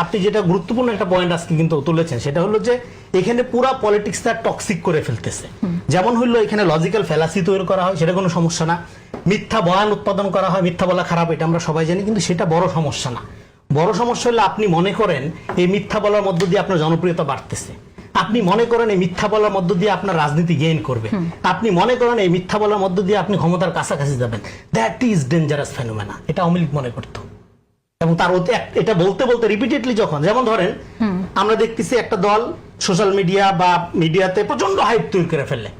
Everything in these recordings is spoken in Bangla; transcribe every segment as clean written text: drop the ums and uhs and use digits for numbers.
আপনি যেটা গুরুত্বপূর্ণ একটা পয়েন্ট আজকে কিন্তু তুলেছেন, সেটা হলো যে এখানে পুরা পলিটিক্সটা টক্সিক করে ফেলতেছে। যেমন হইলো এখানে লজিক্যাল ফ্যালাসি তৈরি করা হয়, সেটা কোনো সমস্যা না। মিথ্যা বয়ান উৎপাদন করা হয়, মিথ্যা বলা খারাপ, এটা আমরা সবাই জানি, কিন্তু সেটা বড় সমস্যা না। বড় সমস্যা হলো আপনি মনে করেন এই মিথ্যা বলার মধ্য দিয়ে আপনার জনপ্রিয়তা বাড়তেছে, আপনি মনে করেন এই মিথ্যা বলার মধ্য দিয়ে আপনার রাজনীতি গেইন করবে, আপনি মনে করেন এই মিথ্যা বলার মধ্য দিয়ে আপনি ক্ষমতার কাছাকাছি যাবেন। That is dangerous phenomena. এটা আওয়ামী লীগ মনে করতো, এবং তার এটা বলতে বলতে রিপিটেডলি যখন, যেমন ধরেন আমরা দেখতেছি একটা দল সোশ্যাল মিডিয়া বা মিডিয়াতে প্রচন্ড হাইপ তৈরি করে ফেললে,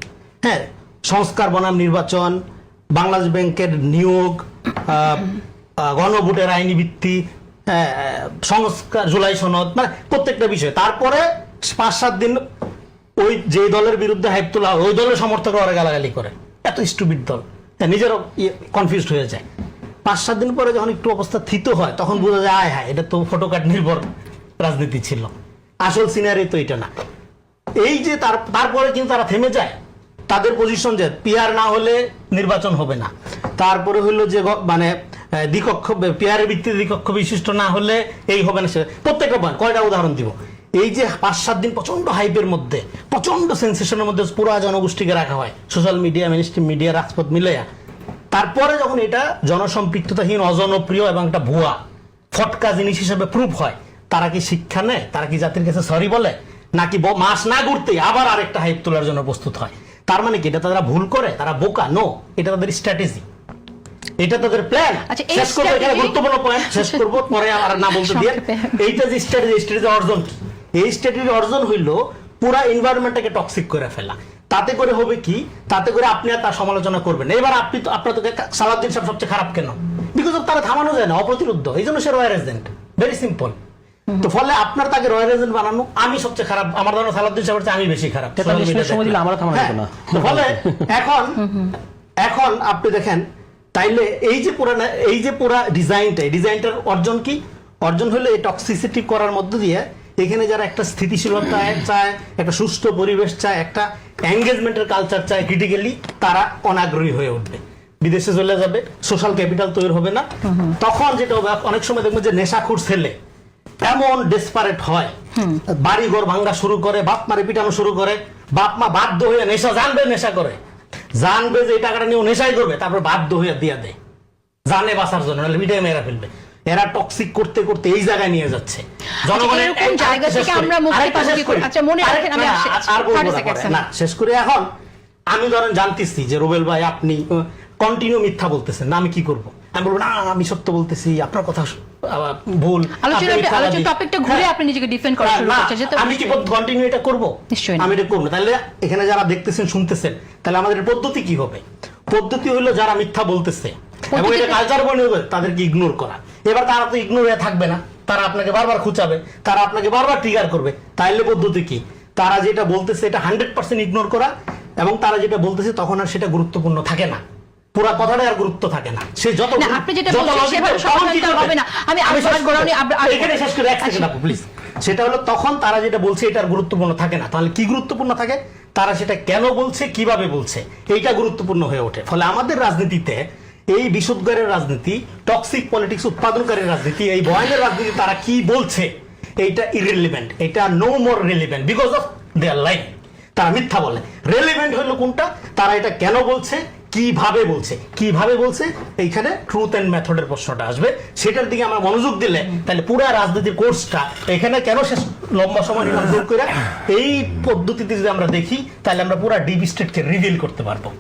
হ্যাঁ, সংস্কার বনাম নির্বাচন, বাংলাদেশ ব্যাংকের নিয়োগ, গণভোটের আইনি ভিত্তি, সংস্কার, জুলাই সনদ, মানে প্রত্যেকটা বিষয়। তারপরে 5-7 দিন ওই যে দলের বিরুদ্ধে হাইপ তোলা ওই দলের সমর্থকরা ওরা গালাগালি করে, এত স্টুপিড দল, নিজেরও কনফিউজড হয়ে যায়। 5-7 দিন পরে যখন একটু অবস্থা থিত হয় তখন বোঝা যায় আয় হ্যাঁ এটা তো ফটোকার্ড নির্ভর রাজনীতি ছিল, আসল সিনারি তো এটা না। এই যে তারপরে কিন্তু তারা থেমে যায়, তাদের পজিশন যে পিআর না হলে নির্বাচন হবে না, তারপরে হইলো যে মানে দ্বিকক্ষ পিআরের ভিত্তিতে দ্বিকক্ষ বিশিষ্ট না হলে এই হবে না, প্রত্যেকটা পয়েন্ট কয়টা উদাহরণ দিব। এই যে 5-7 দিন প্রচন্ড হাইপের মধ্যে, প্রচন্ড সেন্সেশনের মধ্যে পুরো জনগোষ্ঠীকে রাখা হয়, সোশ্যাল মিডিয়া, মেইনস্ট্রিম মিডিয়া, রাজপথ মিলেয়া, তারপরে যখন এটা জনসম্পৃক্ততাহীন, অজনপ্রিয় এবং একটা ভুয়া ফটকা জিনিস হিসেবে প্রুফ হয়, তারা কি শিক্ষা নেয়? তারা কি জাতির কাছে সরি বলে? নাকি মাস না ঘুরতে আবার আরেকটা হাইপ তোলার জন্য প্রস্তুত হয়? তার মানে কি এটা তারা ভুল করে, তারা বোকা? নো, এটা তাদের স্ট্র্যাটেজি, এটা তাদের প্ল্যান। শেষ করবো, এখানে গুরুত্বপূর্ণ পয়েন্ট শেষ করবো, পরে আর না বলতে দিয়ে। এইটা যে স্ট্র্যাটেজি অর্জন, এই স্ট্র্যাটেজি অর্জন হইলো পুরা এনভায়রনমেন্টটাকে টক্সিক করে ফেলা। তাতে করে হবে কি, তাতে করে আপনি আর তার সমালোচনা করবেন। এবার আপনি তো আপনার তো সালাউদ্দিন সাহেব সবচেয়ে খারাপ কেন? বিকজ অফ তারা থামানো যায় না, অপ্রতিরোধ্য, এই জন্য সে রয়্যাল এজেন্ট, ভেরি সিম্পল। তো ফলে আপনার তাকে রয়্যাল এজেন্ট বানানো, আমি সবচেয়ে খারাপ, আমার ধারণা সালাউদ্দিন সাহেবের চেয়ে আমি বেশি খারাপ। ফলে এখন আপনি দেখেন, তাইলে এই যে পুরা ডিজাইনটার অর্জন কি? অর্জন হলো এই টক্সিসিটি করার মধ্য দিয়ে এখানে যারা একটা স্থিতিশীলতা চায়, একটা সুস্থ পরিবেশ চায়, একটা এঙ্গেজমেন্টের কালচার চায়, ক্রিটিক্যালি তারা অনাগ্রহী হয়ে উঠবে, বিদেশে চলে যাবে, সোশ্যাল ক্যাপিটাল তৈরি হবে না। তখন যেটা হবে, অনেক সময় দেখবেন যে নেশাখোর ছেলে এমন ডেসপারেট হয়, বাড়ি ঘর ভাঙ্গা শুরু করে, বাপ মারে পিটানো শুরু করে, বাপ মা বাধ্য হয়ে নেশা নেশা করে, জানবে যে এই টাকাটা নিয়ে নেশাই করবে, তারপর বাধ্য হয়ে দিয়া দেয় জানে বাঁচার জন্য, নাহলে মিডিয়া মেয়েরা ফেলবে। এরা টক্সিক করতে করতে এই জায়গায় নিয়ে যাচ্ছে জনগণের। শেষ করে এখন আমি ধরেন জানতেছি যে রুবেল ভাই আপনি কন্টিনিউ মিথ্যা বলতেছেন, না আমি কি করব? আমি বলবো না আমি সত্য বলতেছি, আপনার কথা ভুল, আমি কি কন্টিনিউ এটা করবো? আমি এটা করবো। তাহলে এখানে যারা দেখতেছেন শুনতেছেন, তাহলে আমাদের পদ্ধতি কি হবে? পদ্ধতি হলো যারা মিথ্যা বলতেছে এবং এটা কালচার বনে হবে তাদেরকে ইগনোর করা। এবার তারা তো ইগনোর হয়ে থাকবে না, তারা আপনাকে বারবার খুঁচাবে, তারা আপনাকে বারবার ট্রিগার করবে। তাইলে পদ্ধতি কি? তারা যেটা বলতেছে এটা 100% ইগনোর করা, এবং তারা যেটা বলতেছে তখন আর সেটা গুরুত্বপূর্ণ থাকে না, পুরা কথাটা আর গুরুত্ব থাকে না। সে যত সেটা হলো তখন তারা যেটা বলছে এটা আর গুরুত্বপূর্ণ থাকে না। তাহলে কি গুরুত্বপূর্ণ থাকে? তারা সেটা কেন বলছে, কিভাবে বলছে, এইটা গুরুত্বপূর্ণ হয়ে ওঠে। ফলে আমাদের রাজনীতিতে এই বিশুদ্ধের রাজনীতি, টক্সিক পলিটিক্স উৎপাদনকারী রাজনীতি, এই বয়ানের রাজনীতি, তারা কি বলছে এইটা ইররিলেভেন্ট, এটা no more relevant because of their life. তারা মিথ্যা বলে। রেলেভেন্ট হলো কোনটা? তারা এটা কেন বলছে, কিভাবে বলছে, এইখানে ট্রুথ এন্ড মেথডের প্রশ্নটা আসবে। সেটার দিকে আমরা মনোযোগ দিলে তাহলে পুরো রাজনীতির কোর্সটা এখানে কেন শেষ লম্বা সময় নির্ধারণ করে এই পদ্ধতিতে যদি আমরা দেখি, তাহলে আমরা পুরো ডিপ স্টেটকে রিভিল করতে পারবো।